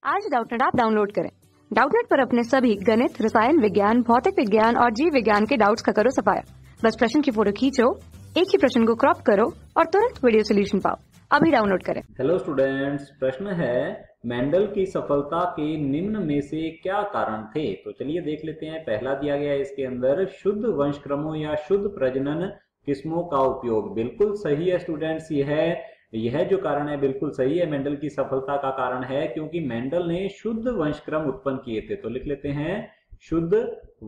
आज Doubtnut app download करें। Doubtnut पर अपने सभी गणित, रसायन विज्ञान, भौतिक विज्ञान और जीव विज्ञान के डाउट्स का करो सफाया। बस प्रश्न की फोटो खींचो, एक ही प्रश्न को क्रॉप करो और तुरंत वीडियो सोल्यूशन पाओ। अभी डाउनलोड करें। हेलो स्टूडेंट्स, प्रश्न है मेंडल की सफलता के निम्न में से क्या कारण थे। तो चलिए देख लेते हैं। पहला दिया गया है इसके अंदर शुद्ध वंशक्रमों या शुद्ध प्रजनन किस्मों का उपयोग। बिल्कुल सही है स्टूडेंट्स, यह जो कारण है बिल्कुल सही है। मेंडल की सफलता का कारण है क्योंकि मेंडल ने शुद्ध वंशक्रम उत्पन्न किए थे। तो लिख लेते हैं शुद्ध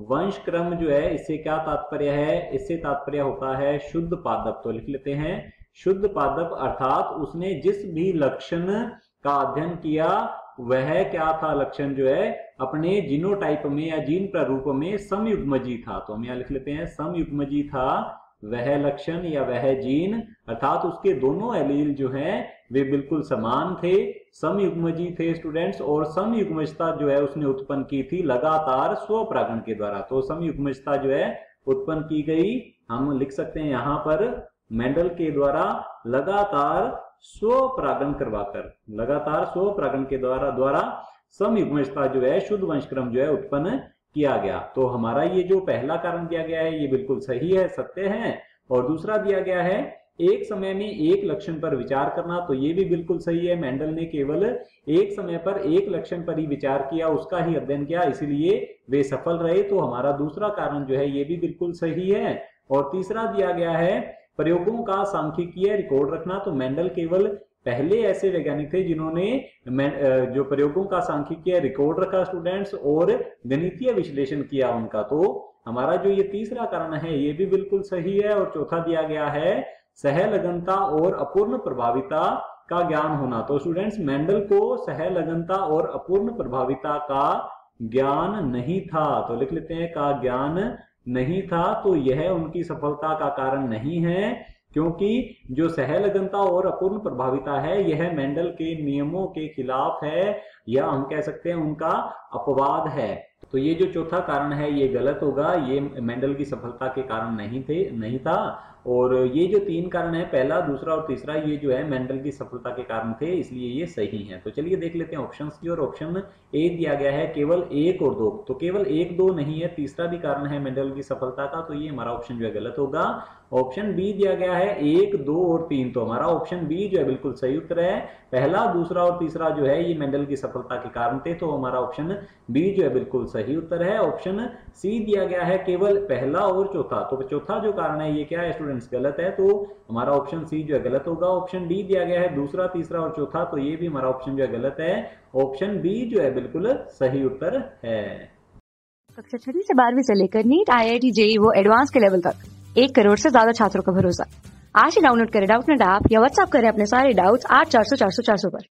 वंशक्रम जो है, इससे क्या तात्पर्य है, इससे तात्पर्य होता है शुद्ध पादप। तो लिख लेते हैं शुद्ध पादप, अर्थात उसने जिस भी लक्षण का अध्ययन किया वह क्या था, लक्षण जो है अपने जीनोटाइप में या जीन प्रारूप में समयुग्मजी था। तो हम यहाँ लिख लेते हैं समयुग्मजी था वह लक्षण या वह जीन, अर्थात उसके दोनों एलील जो हैं वे बिल्कुल समान थे, समयुग्मजी थे स्टूडेंट्स। और समयुग्मजता जो है उसने उत्पन्न की थी लगातार स्वपरागण के द्वारा। तो समयुग्मजता जो है उत्पन्न की गई, हम लिख सकते हैं यहाँ पर मेंडल के द्वारा लगातार स्वपरागण करवाकर, लगातार स्वपरागण के द्वारा समयुग्मजता जो है शुद्ध वंशक्रम जो है उत्पन्न किया गया। तो हमारा ये जो पहला कारण दिया गया है ये बिल्कुल सही है, सत्य है। और दूसरा दिया गया है एक समय में एक लक्षण पर विचार करना। तो ये भी बिल्कुल सही है। मेंडल ने केवल एक समय पर एक लक्षण पर ही विचार किया, उसका ही अध्ययन किया, इसीलिए वे सफल रहे। तो हमारा दूसरा कारण जो है ये भी बिल्कुल सही है। और तीसरा दिया गया है प्रयोगों का सांख्यिकीय रिकॉर्ड रखना। तो मेंडल केवल पहले ऐसे वैज्ञानिक थे जिन्होंने जो प्रयोगों का सांख्यिकीय रिकॉर्ड रखा स्टूडेंट्स और गणितीय विश्लेषण किया उनका। तो हमारा जो ये तीसरा कारण है ये भी बिल्कुल सही है। और चौथा दिया गया है सहलगनता और अपूर्ण प्रभाविता का ज्ञान होना। तो स्टूडेंट्स मेंडल को सहलगनता और अपूर्ण प्रभाविता का ज्ञान नहीं था। तो लिख लेते हैं का ज्ञान नहीं था। तो यह उनकी सफलता का कारण नहीं है, क्योंकि जो सहलगनता और अपूर्ण प्रभाविता है यह मेंडल के नियमों के खिलाफ है, या हम कह सकते हैं उनका अपवाद है। तो ये जो चौथा कारण है ये गलत होगा, ये मेंडल की सफलता के कारण नहीं था। और ये जो तीन कारण है, पहला, दूसरा और तीसरा, ये जो है मेंडल की सफलता के कारण थे, इसलिए ये सही है। तो चलिए देख लेते हैं ऑप्शंस की। और ऑप्शन ए दिया गया है केवल एक और दो। तो केवल एक दो नहीं है, तीसरा भी कारण है मेंडल की सफलता का। तो ये हमारा ऑप्शन जो है गलत होगा। ऑप्शन बी दिया गया है एक, दो और तीन। तो हमारा ऑप्शन बी जो है बिल्कुल सही उत्तर है। पहला, दूसरा और तीसरा जो है ये मेंडल की सफलता के कारण थे। तो हमारा ऑप्शन बी जो है बिल्कुल सही उत्तर है। ऑप्शन सी दिया गया है केवल पहला और चौथा। तो चौथा जो कारण है ये क्या है स्टूडेंट्स, गलत है। तो हमारा ऑप्शन सी जो है गलत होगा। ऑप्शन डी दिया गया है दूसरा, तीसरा और चौथा। तो ये भी हमारा ऑप्शन जो है गलत है। ऑप्शन बी जो है बिल्कुल सही उत्तर है। कक्षा 6 से 12वीं से लेकर नीट, IIT, JEE वो एडवांस के लेवल तक 1 करोड़ से ज्यादा छात्रों का भरोसा। आज ही डाउनलोड करें डाउटनेट ऐप या व्हाट्सएप करें अपने सारे डाउट्स 8400 400 400 पर।